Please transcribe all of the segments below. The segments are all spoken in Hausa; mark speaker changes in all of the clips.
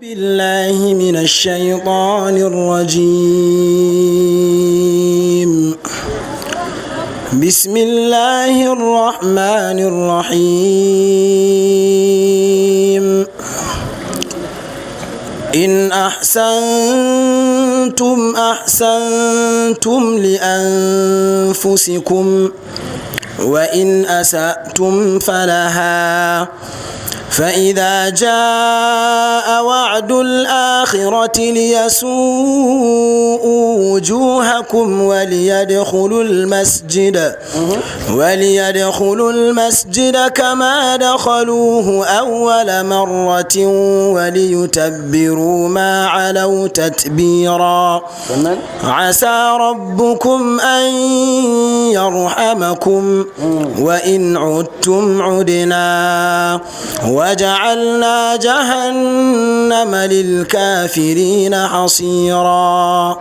Speaker 1: بالله من الشيطان الرجيم. بسم الله الرحمن الرحيم. إن أحسنتم أحسنتم لأنفسكم وإن أسأتم فلها فإذا جاء وعد الآخرة ليسوءوا وجوهكم وليدخلوا المسجد كما دخلوه أول مرة وليتبروا ما علوا تتبيرا. عسى ربكم أن يرحمكم وإن عدتم عدنا وجعلنا جهنم للكافرين حصيرا.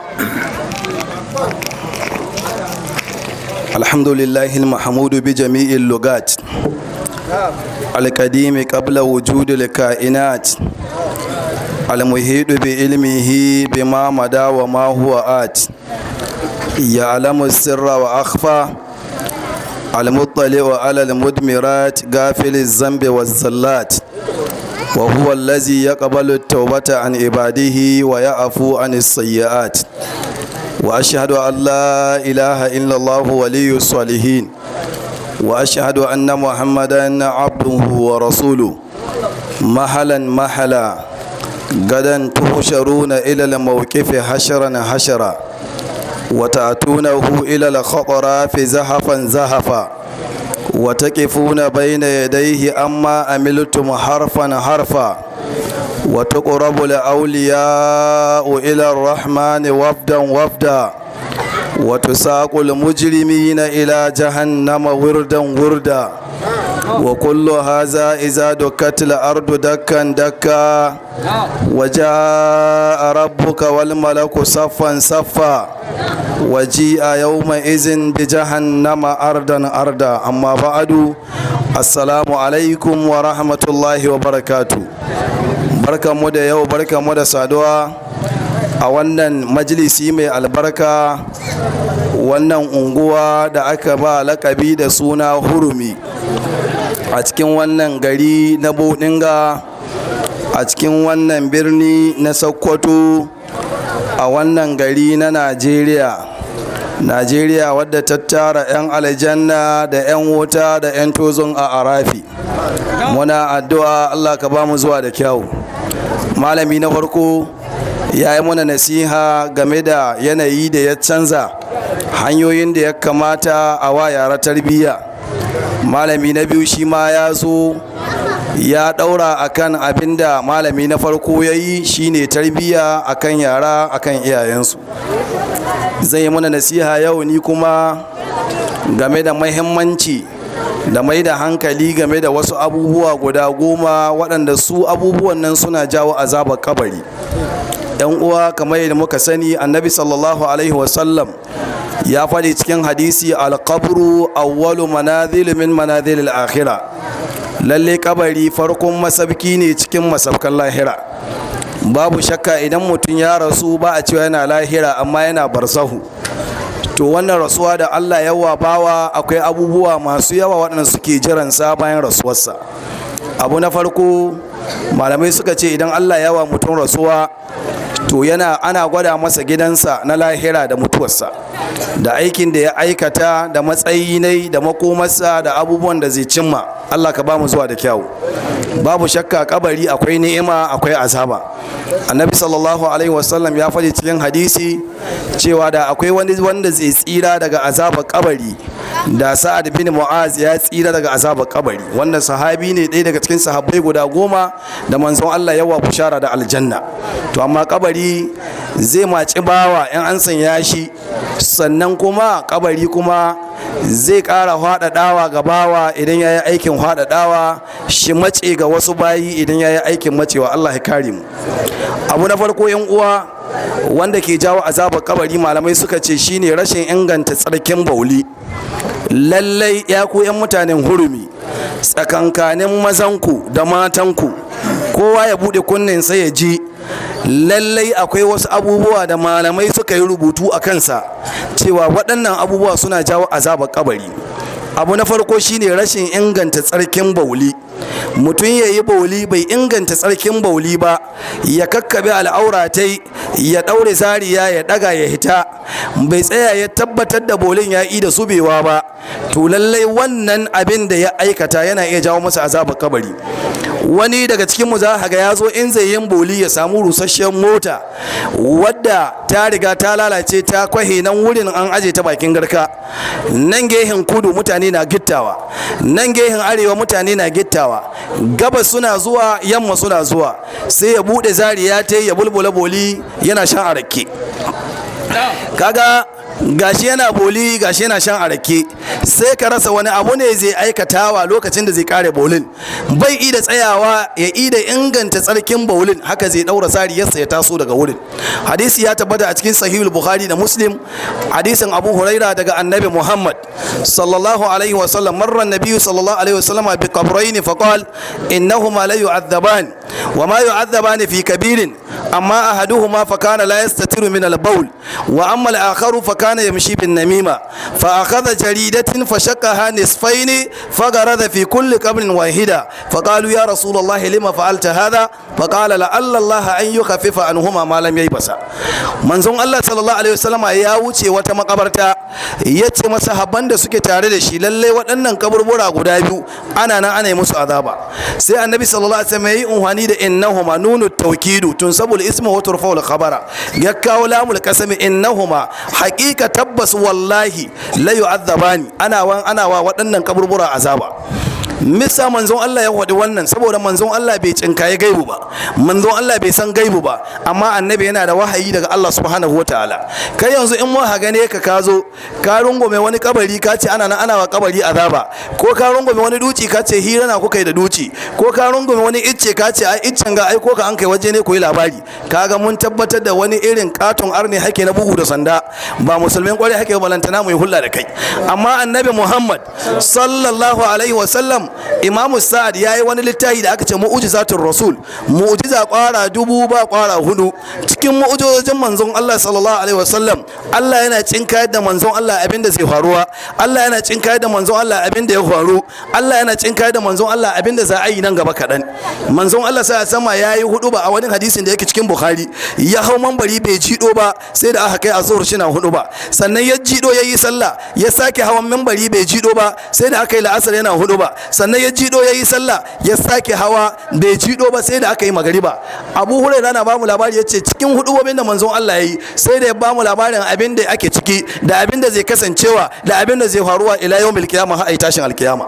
Speaker 2: الحمد لله المحمود بجميع اللغات القديم قبل وجود الكائنات المحيط بعلمه بما مدى وما هو آت يعلم السر وأخفى المطلع على المدمرات غافل الذنب والزلات وهو الذي يقبل التوبة عن عباده ويعفو عن السيئات وأشهد أن لا إله إلا الله ولي الصالحين وأشهد أن محمدا عبده ورسوله محلا غدا تحشرون إلى الموقف حشرا وتأتونه إلى الخطراف زحفا وتقفون بين يديه أما عملتم حرفا وتقرب الأولياء إلى الرحمن وفدا وتساق المجرمين إلى جهنم وردا وكل هذا إذا دكت الأرض دكا وجاء ربك والملك صفا وجيء يومئذ بجهنم أردا أما بعد السلام عليكم ورحمة الله وبركاته. barkanmu da yau, barkanmu da saduwa a wannan majalisi mai albarka, wannan unguwa da aka ba lakabi da suna hurumi a cikin wannan gari na Bodinga, a cikin wannan birni na Sokoto, a wannan gari na Najeriya wadda ta tara 'yan aljanna da 'yan wuta da 'yan tozon a arafi. Muna addu'a Allah ka ba mu zuwa da kyau. Malami na farko ya yi mana nasiha game da yanayi da ya canza, hanyoyin da ya kamata a wa yara tarbiyya. Malami na biyu shi ma ya zo ya daura akan abin da malami na farko ya yi, shine tarbiyya akan yara akan iyayensu. Zai yi mana nasiha yau ni kuma game da muhimmanci da mai da hankali game da wasu abubuwa guda 10 waɗanda su abubuwan nan suna jawo azabar kabari. yan uwa, kamar yadda muka sani, annabi sallallahu alaihi wasallam ya faɗi cikin hadisi, alqabru awwalu manazil min manazil al-akhirah. lalle kabari farkon masabki ne cikin masabkan lahira. Babu shakka idan mutum ya rasu ba a cewa yana lahira, amma yana barzahu. To wannan rasuwa da Allah yawa bawa, akwai abubuwa masu yawa waɗanda suke jiransa bayan rasuwarsa. Abu na farko, malamai suka ce idan Allah yawa mutum rasuwa, to ana gwada masa gidansa na lahira da mutuwarsa, da aikin da ya aikata, da matsayi ne, da makomarsa, da abubuwan da zai cimma. Allah ka ba mu zuwa da kyau. Babu shakka kabari akwai ni'ima akwai azaba. Annabi sallallahu alaihi wasallam ya faɗi cikin hadisi cewa da akwai wani wanda zai tsira daga azabar kabari, da Sa'ad bin Mu'az ya tsira daga azabar kabari. Wannan sahabi ne, ɗaya daga cikin sahabbai guda 10 da manzon Allah yawa bushara da aljanna. To amma kabari zai maci bawa in an sanya shi, sannan kuma kabari kuma zai ƙara faɗaɗawa ga bawa idan ya yi aikin faɗaɗawa, shi mace ga wasu bayi idan ya yi aikin macewa. Allah ya kare mu. Abu na farko, yan uwa, wanda ke jawo azabar kabari, malamai suka ce shine rashin inganta tsarkin bauli. Lallai ya ku 'yan mutanen hurumi, tsakankanin mazanku da matanku kowa ya bude kunnen sai ya ji lallai akwai wasu abubuwa da malamai suka yi rubutu a kansa cewa waɗannan abubuwa suna jawo azabar kabari. Abu na farko shine rashin inganta tsarkin bauli. Mutum ya yi bauli bai inganta tsarkin bauli ba, ya kakkabe al'auratai, ya ɗaure zariya, ya ɗaga ya hita, bai tsaya ya tabbatar da baulin ya yi da subewa ba, to lallai wannan abin da ya aikata yana iya jawo masa azabar kabari. Wani daga cikin mu za ga ya zo in zai yin boli ya samu rusasshen mota wadda ta riga ta lalace, ta kwahe nan wurin an aje ta bakin garka, nan gehen kudu mutane na gittawa, nan gehen arewa mutane na gittawa, gabas suna zuwa, yamma suna zuwa, sai ya bude zariya ta ya bulbula boli yana shan arake. Kaga gashi yana boli gashi yana shan arake, sai ka rasa wani abu ne zai aikatawa lokacin da zai kare bolin. Bai ida tsayawa ya ida inganta tsarkin bolin, haka zai daura sariyarsa ya taso daga wurin. Hadisi ya tabbata a cikin sahihul bukhari da muslim, hadisin abu huraira daga annabi muhammad sallallahu alaihi wasallam, marra annabi sallallahu alaihi wasallam bi qabrayn faqal innahuma la yu'adhaban wa ma yu'adhaban fi kabirin amma ahaduhuma fa kana la yastatiru min al-bawl wa amma al-akharu fa kana yamshi bin namima fa akhadha jaridatin fa shaqaha nisfayn fa garada fi kulli qabrin wahida fa qalu ya rasulullah lima fa'alta hadha fa qala la'alla Allah an yukhaffifa anhuma ma lam yaybasa. Manzon Allah sallallahu alaihi wasallam ya wuce wata makabarta, yace masahaban da suke tare da shi lalle waɗannan kaburbura guda biyu ana nan ana yi musu azaba. Sai annabi sallallahu alaihi wasallam yayi unhani da innahuma nunu tawkidu tunsabul ismu wa turfa'ul khabara, ya kawo lamul qasami innahuma haqiqa tabbas wallahi la yu'adzabani, ana wa waɗannan kaburbura azaba. Misa manzon Allah ya wadi wannan saboda manzon Allah bai cinkaye gaibu ba, manzon Allah bai san gaibu ba, amma annabi yana da wahayi daga Allah subhanahu wataala. Kai yanzu in mu gane ka zo ka rungume wani kabari ka ce ana wa kabari azaba, ko ka rungume wani duci ka ce hira na kuka yi da duci, ko ka rungume wani icce ka ce ai iccen ga ai ko ka an kai waje ne koyi labari, kaga mun tabbatar da wani irin katon arne hake na bugu da sanda, ba musulmin kwarai hake balantana mu yi hulla da kai. Amma annabi Muhammad sallallahu alaihi wasallam, Imam Sa'ad yayi wani littafi da aka ce mu'jizatul rasul, mu'jiza kwara 1000 ba kwara 4. Cikin mu'jizojin manzon Allah sallallahu alaihi wasallam, Allah yana cinkayar da manzon Allah abinda zai faruwa, Allah yana cinkayar da manzon Allah abinda ya faru, Allah yana cinkayar da manzon Allah abinda za a yi nan gaba kadan. Manzon Allah sai sama yayi hudu ba a wani hadisin da yake cikin Bukhari, ya hau manbari bai jido ba sai da aka kai azhur shina hudu ba, sannan ya jido yayi sallah, ya sake hawan manbari bai jido ba sai da aka yi la'asar yana hudu ba, sannan ya jido yayi sallah, ya sake hawa bai jido ba sai da aka yi magariba. Abu Hurairah na bamu labari yace cikin hudubobin da manzon Allah yayi sai da ya bamu labarin abin da ake ciki da abin da zai kasancewa da abin da zai faruwa ila yawmil qiyamah har ai tashin alkiyama.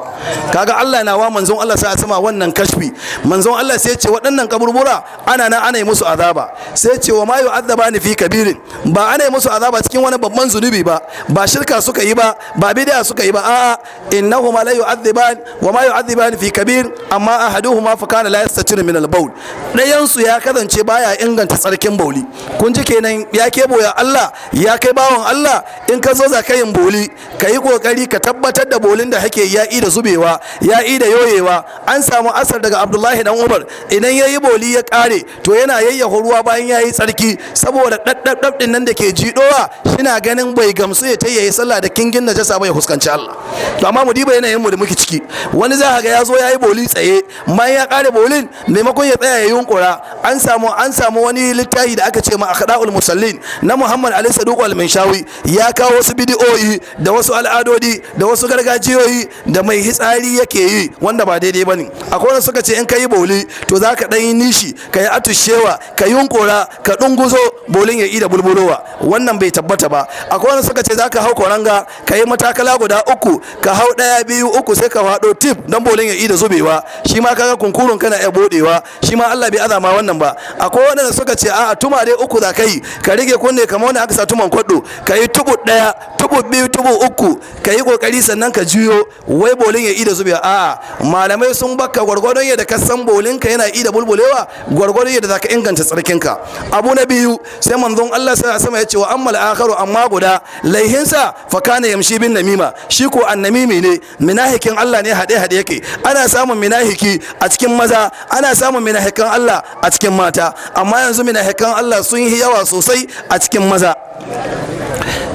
Speaker 2: Kaga Allah na wa manzon Allah sai a sama wannan kashfi. Manzon Allah sai ya ce waɗannan kaburbura ana yi musu azaba, sai ya ce wa ma yu'adzabani fi kabirin, ba ana yi musu azaba cikin wani babban zunubi ba, ba shirka suka yi ba, ba bid'a suka yi ba, a'a innahuma la yu'adzaban wa ma yu'adzaban fi kabir amma ahaduhuma fa kana la yastatiru min al-bawl. Dayan su ya kasance baya inganta tsarkin bauli. Kun ji kenan ya kebo ya Allah, ya kai bawon Allah, in ka zo za ka yin boli ka yi kokari ka tabbatar da bolin da hake ya da zubewa, ya da yoyewa. An samu asar daga Abdullahi dan Umar, idan yayi boli ya kare to yana yayyafa ruwa bayan yayi tsarki, saboda daddab din nan da ke jidowa shina ganin bai gamsu ya yayi sallah da kingin najasa bai huskanci Allah. To amma mu diba yanayin mu da muke ciki, wani za ga ya zo ya yi boli tsaye, bayan ya kare bolin maimakon ya tsaya ya yunkura. An samu wani littafi da aka ce ma akhda'ul musallin na Muhammad Ali Saduq al-Minshawi, ya kawo wasu bidiyoyi da wasu al'adodi da wasu gargajiyoyi da mai hitsari yake yi wanda ba daidai bane. Akwai wanda suka ce in kai boli to zaka dan yi nishi, ka yi atushewa, ka yunkura, ka dunguzo bolin ya yi da bulbulowa, wannan bai tabbata ba. Akwai wanda suka ce zaka hau koranga, ka yi matakala guda 3, ka hau 1 2 3 sai ka fado tip dan bolin ya yi da zubewa, shi ma kaga kunkurun kana iya bodewa, shi ma Allah bai azama wannan ba. Akwai wanda suka ce a'a tuma dai 3 za kai, ka rige kunne kamar wanda aka sa tuman kwaddo, ka yi tubu 1 tubu biyu tubu uku ka yi kokari sannan ka juyo wai bolin ya ida zubewa. A'a, malamai sun baka gwargwadon yadda ka san bolin ka yana ida bulbulewa gwargwadon yadda zaka inganta tsarkin ka. Abu na biyu sai manzon Allah sallallahu alaihi wasallam ya ce wa ammal akharu amma guda laihinsa fa kana yamshi bin namima, shi ko annamimi ne, minahikin Allah ne, hade yake. Ana samun minahiki a cikin maza, ana samun minahikan Allah a cikin mata, amma yanzu minahikan Allah sun yi yawa sosai a cikin maza.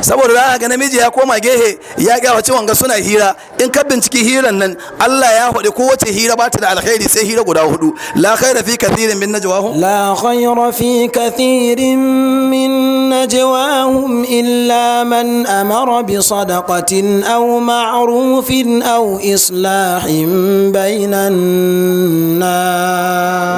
Speaker 2: Saboda za ga namiji ya koma gehe ya kyawace wanga suna hira, in ka binciki hiran nan Allah ya faɗi kowace hira ba ta da alkhairi sai hira guda hudu. La khaira fi kathirin min najwahum,
Speaker 1: لا خير في كثير من نجواهم إلا من أمر بصدقة أو معروف أو إصلاح بين الناس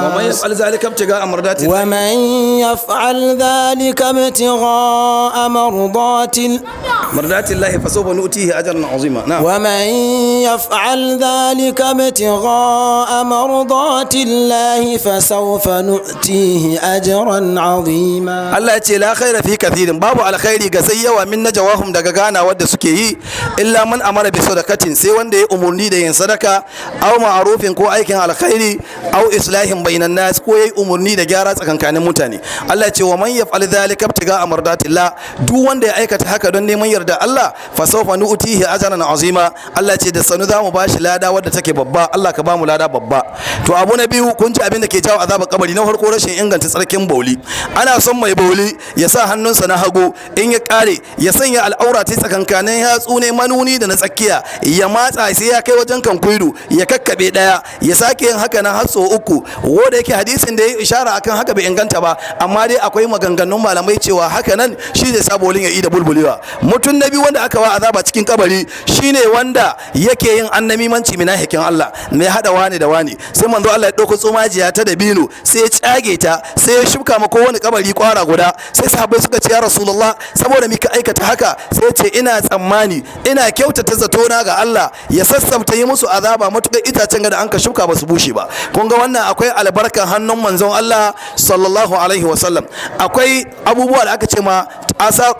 Speaker 2: ومن يفعل ذلك ابتغاء مرضات الله
Speaker 1: ومن يفعل ذلك ابتغاء مرضات
Speaker 2: الله فسوف نؤتيه أجرا عظيما. نعم.
Speaker 1: ومن يفعل ذلك ابتغاء مرضات الله فسوف نؤتيه أجرا عظيما.
Speaker 2: Allah ya ce la khaira fi kathirin, babu alkhairi ga sai yawa min najawahum daga gana wadda suke yi, illa man amara bi sadaqatin, sai wanda ya umurni da yin sadaka, aw ma'rufin ko aikin alkhairi, aw islahin bainan nas ko yayi umurni da gyara tsakankanin mutane. Allah ya ce wa man yaf'al dhalika ibtiga'a mardatillah, duk wanda ya aikata haka don neman yarda Allah fa sawfa nu'tihi ajran azima. Allah ya ce da sanu zamu bashi lada wadda take babba. Allah ka bamu lada babba. To abu na biyu, kun ji abin da ke jawo azabar kabari. Na farko rashin inganta tsarkin bauli. Ana son mai bauli ya sa hannunsa na hagu, in ya kare ya sanya al'aura ta tsakankanin yatsu ne manuni da na tsakiya, ya matsa sai ya kai wajen kan kuidu, ya kakkabe daya, ya sake yin haka nan har sau uku. Wanda yake hadisin da ya ishara akan haka bai inganta ba, amma dai akwai maganganun malamai cewa haka nan shi zai sa bolin ya ida bulbulewa. Mutum na biyu wanda aka wa azaba cikin kabari shine wanda yake yin annamimanci minahikin Allah, mai hada wani da wani. Sai manzo Allah ya dauko tsumajiya ta dabino sai ya tsage ta, sai ya shuka ma kowane kabari kwara guda. Sai sahabbai suka ce ya rasulullah, saboda mika aikata haka? Sai ce ina tsammani, ina kyautata zatona ga Allah ya sassabta yi musu azaba matukar itacen da an ka shuka ba su bushe ba. Kun ga wannan akwai albarkan hannun manzon Allah sallallahu alaihi wasallam. Akwai abubuwa da aka ce ma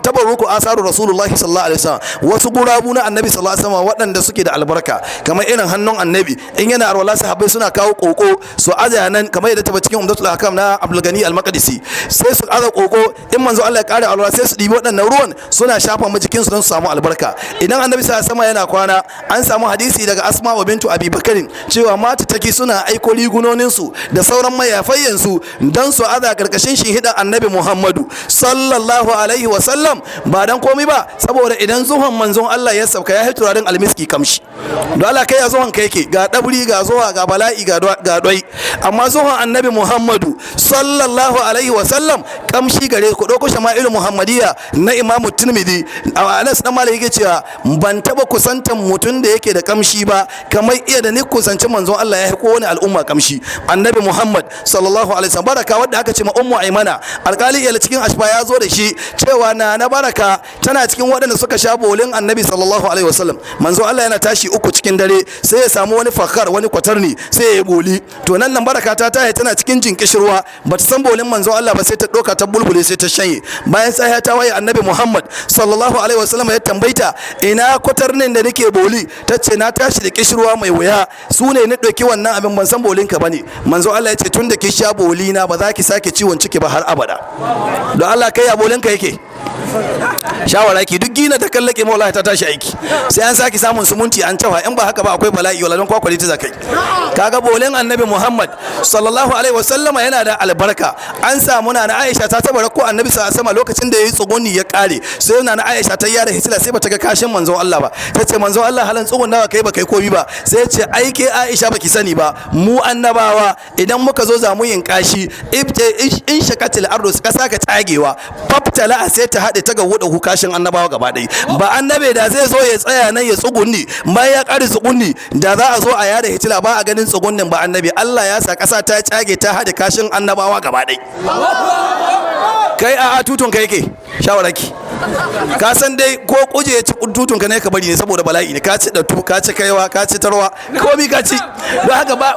Speaker 2: tabarruku asaru rasulullahi sallallahu alaihi wasallam, wasu gurabu na annabi sallallahu alaihi wasallam waɗanda suke da albarka, kamar irin hannun annabi in yana arwala sahabbai suna kawo koko su aza nan, kamar yadda taba cikin umdatul ahkam na Abdul Gani al-Maqdisi, sai su aza koko in manzo Allah ya kare alwala sai su dibi waɗannan ruwan suna shafa mu jikin su don su samu albarka. Idan annabi sallallahu alaihi wasallam yana kwana, an samu hadisi daga Asma bintu Abi Bakarin cewa mata take suna aiko rigunonin su da sauran mayafayyan su dan su aza karkashin hidan annabi Muhammadu sallallahu alaihi wasallam, ba dan komai ba saboda idan zuwan manzon Allah ya sauka ya hito turaren almiski kamshi. Don Allah kai ya zuwan kai yake ga daburi ga zuwa ga bala'i ga doi, amma zuwan annabi Muhammadu sallallahu alaihi wasallam kamshi gare ku. Dauko shama'il muhammadiyya na Imam Tirmidhi, Anas dan Malik yake cewa ban taba kusantan mutun da yake da kamshi ba kamar iya da ni kusanci manzon Allah ya ko wani al'umma kamshi, annabi Muhammad sallallahu alaihi wasallam. Baraka wadda aka ce ma ummu Aymana, alkali ila cikin ashfa ya zo da shi cewa na baraka tana cikin waɗanda suka sha bolin annabi sallallahu alaihi wasallam. Manzo Allah yana tashi uku cikin dare sai ya samu wani fakar, wani kwatarni sai ya boli. To nan baraka ta taye tana cikin jinkishirwa, bata san bolin manzo Allah ba, sai ta doka ta bulbule sai ta shanye. Bayan sai ta waye annabi Muhammad sallallahu alaihi wasallam ya tambaita ina kwatarnin da nake boli, tace na tashi da kishirwa mai wuya, su ne ni doki wannan abin, ban san bolin ka bane. Manzo Allah ya ce tun da ki sha boli na ba za ki sake ciwon ciki ba har abada. Don Allah kai ya bolin ka yake shawara ki duk gina ta kallake ma wallahi ta tashi aiki, sai an saki samun sumunti an tawa, in ba haka ba akwai bala'i wala don kwakwale ta zakai. Kaga bolin annabi Muhammad sallallahu alaihi wasallama yana da albarka. An samu na Aisha ta tabara ko annabi sallallahu alaihi wasallam lokacin da yayi tsuguni ya kare, sai na Aisha ta yara hitila sai bata ga kashin manzon Allah ba, tace manzon Allah halan tsugun nawa kai ba kai komi ba, sai ya ce ai ke Aisha baki sani ba, mu annabawa idan muka zo za mu yin kashi in shakatil ardu ka saka tsagewa faftala sai ta hade ta ga wuda kashin annabawa gaba ɗaya. Ba annabe da zai zo ya tsaya nan ya tsugunni, bayan ya kare tsugunni da za a zo a yada hitila ba a ganin tsugunnin ba annabi. Allah ya sa kasa ta tsage ta hade kashin annabawa gaba ɗaya. Kai a tutun kai yake shawararki ka san dai ko kuje ya ci tutun ka ne ka bari ne saboda bala'i ne, ka ci da tu, ka ci kaiwa, ka ci tarwa, komai ka ci, don haka ba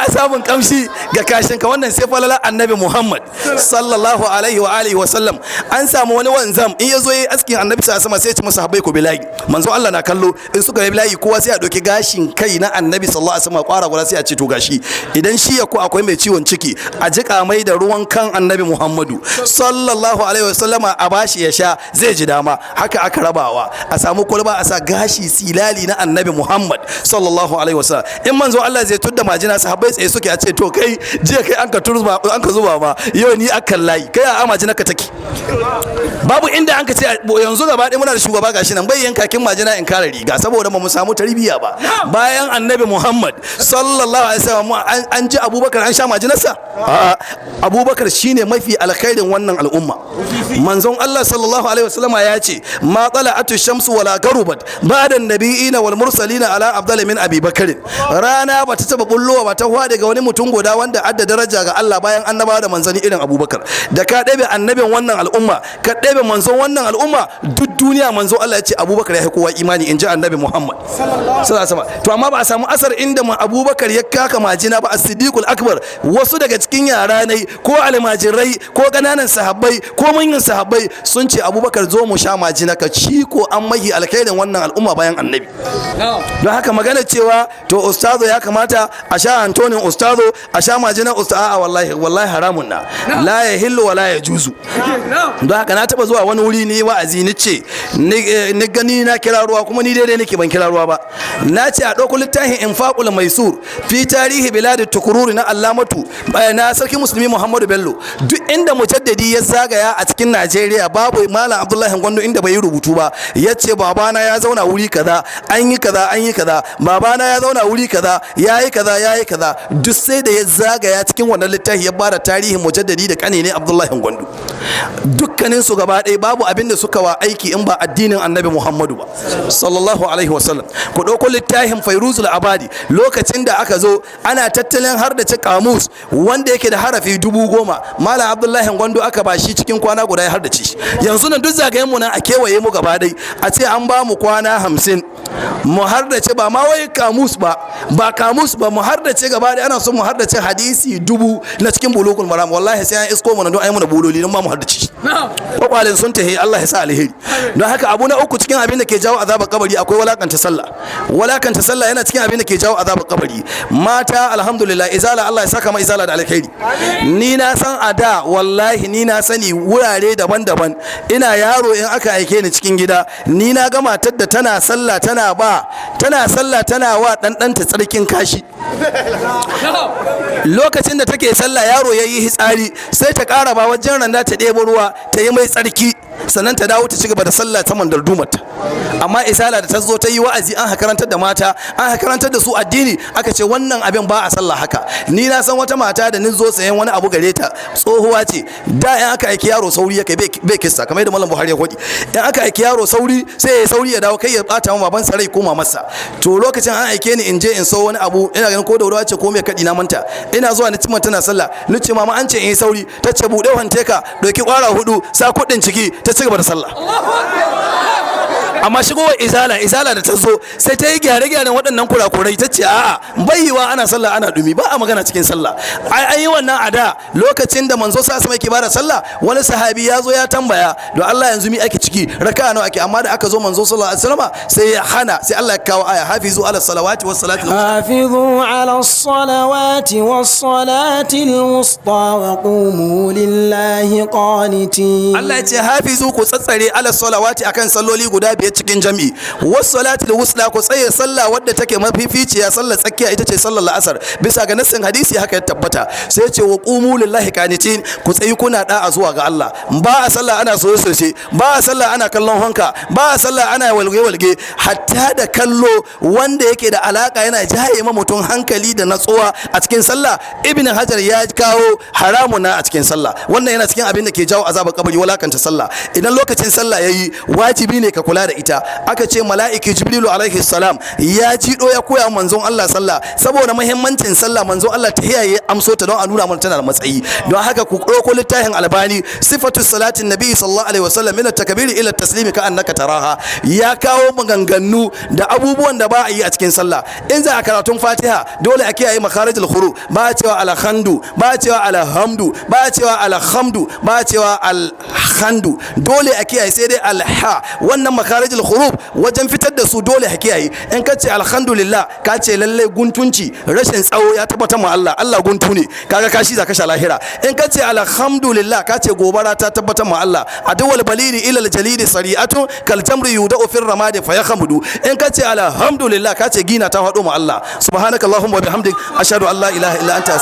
Speaker 2: a samun kamshi ga kashin ka. Wannan sai falala annabi Muhammad sallallahu alaihi wa alihi wa sallam. An samu wani wanzam in yazo yayi askin annabi sallallahu alaihi wasallam sai ya ci masa habai ko bilahi, manzo Allah na kallo in suka yi bilahi kowa sai a doki gashin kai na annabi sallallahu alaihi wasallam kwara guda sai a ce to gashi, idan shi ya ko akwai mai ciwon ciki a jika mai da ruwan kan annabi Muhammadu sallallahu alaihi wasallama a bashi ya sha zai ji dama. Haka aka rabawa, a samu kulba a sa gashi silali na annabi Muhammad sallallahu alaihi wasallam. In manzo Allah zai tudda majina sahabbai tsaye suke a ce to kai jiya kai an ka zuba ma, yau ni akan layi kai a majina ka take. Babu inda an ka ce yanzu gaba ɗaya muna da shugaba gashi nan bai yanka kin majina in kare riga saboda ba mu samu tarbiyya ba. Bayan annabi Muhammad sallallahu alaihi wasallam an ji Abubakar an sha majinarsa? Abubakar shine mafi alkhairin wannan al'umma. Manzon Allah sallallahu alaihi wasallam ya ce ma tala'atu shamsu wala garubat ba'da nabiyina wal mursalina ala afdal min Abi Bakr. Rana bata taba bullowa ba ta huwa daga wani mutum guda wanda adda daraja ga Allah bayan annabawa da manzani irin Abubakar. Da ka ɗebe annabin wannan al'umma, ka ɗebe manzon wannan al'umma, duk duniya manzon Allah ya ce Abubakar ya kowa imani in ji annabi Muhammad sallallahu alaihi wasallam. To amma ba a samu asar inda Abubakar ya kaka majina ba, as-siddiqul akbar. Wasu daga cikin yara ne ko almajirai ko kananan sahabbai ko manyan sahabbai sun ce Abubakar zo mu sha majina ka ci ko an mahi alkhairin wannan al'umma bayan annabi. Don haka magana cewa to ustazo ya kamata a sha Antonin ustazo a sha majina usta'a, wallahi haramun na, la yahillu wa la yajuzu. Don haka na taba zuwa wani wuri ne wa'azi ni ce ni gani na kira ruwa kuma ni daidai nake ban kira ruwa ba. Na ce a ɗauko littafin infaqul maisur fi tarihi bilad tukururi na allamatu na sarki musulmi Muhammadu Bello. Duk inda mujaddadi ya zagaya a cikin Najeriya babu malam Abdullahi Gondo inda bai yi rubutu ba. Yace babana ya zauna wuri kaza, an yi kaza, babana ya zauna wuri kaza, yayi kaza. Duk sai da ya zagaya cikin wannan littafi ya bada tarihin mujaddadi da kane ne Abdullahi Gondo. Dukkanin su gaba ɗaya babu abin da suka wa aiki in ba addinin annabi Muhammadu ba sallallahu alaihi wasallam. Ku ɗauko littafin Fairuzul Abadi, lokacin da aka zo ana tattalin har da kamus wanda yake da harafi 10,000 malam Abdullahi Gondo aka ba shi cikin kwana guda ya har da ci. Yanzu nan duk zagayen mu nan a kewaye mu gaba dai a ce an ba mu kwana 50 mu har da ce ba ma wai kamus ba mu har da ce gaba dai ana son mu har da ce hadisi 1000 na cikin bulugul maram. Wallahi sai an isko mu nan don ayi mu da buloli don ba mu har da ci. Kwakwalin sun tahi, Allah ya sa alheri. Don haka abu na uku cikin abin da ke jawo azabar kabari akwai walakanta sallah. Walakanta sallah yana cikin abin da ke jawo azabar kabari. Mata alhamdulillah izala, Allah ya saka mai izala da alheri. Ni na san a da wallahi ni na sani wurare daban-daban ina yaro in aka aike ni cikin gida ni na ga matar da tana sallah tana wa ɗanɗanta tsarkin kashi. Lokacin da take sallah yaro ya yi hitsari sai ta ƙara ba wajen randa ta ɗebo ruwa ta yi mai tsarki sannan ta dawo ta ci gaba da sallah ta mandardumarta. Amma isala da ta zo ta yi wa'azi an karantar da mata, an karantar da su addini, aka ce wannan abin ba a sallah haka. Ni na san wata mata da ni zo sayan wani abu gare ta, tsohuwa ce, da in aka aiki yaro sauri ya kai bai kissa kamar yadda Malam Buhari ya kwadi. In aka aiki yaro sauri sai ya sauri ya dawo kai ya bata ma baban sarai ko mamarsa. To lokacin an aike ni in je in so wani abu, ina ganin ko da wuri ce ko mai kadi na manta. Ina zuwa ni cimma tana sallah, ni ce mama an ce in yi sauri, ta ce bude hanteka, doki kwara 4 sa kudin ciki ta ci gaba da sallah. Amma shigowar izala da ta zo sai ta yi gyare-gyaren waɗannan kurakurai, ta ce a'a baiwa ana sallah ana dumi, ba a magana cikin sallah. An yi wannan a da lokacin da manzo sa sama ke bada sallah, wani sahabi ya zo ya tambaya don Allah yanzu mi ake ciki, raka'a nawa ake, amma da aka zo manzo sallallahu alaihi wasallam sai ya hana, sai Allah ya kawo aya hafizu ala salawati was salati
Speaker 1: hafizu ala salawati was salati al-wusta wa qumu lillahi qanitin. Allah
Speaker 2: ya ce hafizu ku tsatsare ala salawati akan salloli guda biyar cikin jami'i, wasu salatul wusla ku tsaye sallah wadda take mafificiya, sallar tsakiya ita ce sallar la'asar bisa ga nassin hadisi haka ya tabbata. Sai ce wa qumu lillahi qanitin, ku tsayi kuna da'a zuwa ga Allah. Ba a sallah ana soye-soye, ba a sallah ana kallon hanka, ba a sallah ana walge-walge, hatta da kallo wanda yake da alaka yana jaye ma mutum hankali da natsuwa a cikin sallah. Ibn Hajar ya kawo haramun na a cikin sallah. Wannan yana cikin abin da ke jawo azabar kabari, walakanta sallah. Idan lokacin sallah yayi wajibi ne ka kula da ita. Aka ce mala'iki Jibrilu alaihi salam ya jido ya koya manzon Allah sallah, saboda muhimmancin sallah manzon Allah ta hiyaye amso ta don a nuna mana tana da matsayi. Don haka ku ɗauko littafin Albani sifatu salatin nabi sallallahu alaihi wasallam min at-takbiri ila at-taslimi ka annaka taraha, ya kawo maganganu da abubuwan da ba a yi a cikin sallah. In za a karatun Fatiha dole a kiyaye makharijul huruf, ba a cewa alhamdu, ba a cewa alhamdu, ba a cewa alhamdu, ba a cewa alhamdu, dole a kiyaye sai dai alha. Wannan makharijul huruf wajen fitar da su dole a kiyaye. In ka ce alhamdulillah ka ce lalle guntunci rashin tsawo ya tabbata ma Allah, Allah guntu ne, kaga kashi za ka sha lahira. In ka ce alhamdulillah ka ce gobara ta tabbata ma Allah, adawal balili ila aljalili sari'atu kal jamri yudau fir ramadi fayakhmudu. In ka ce alhamdulillah ka ce gina ta hado ma Allah. Subhanakallahumma wa bihamdik ashhadu an la ilaha illa anta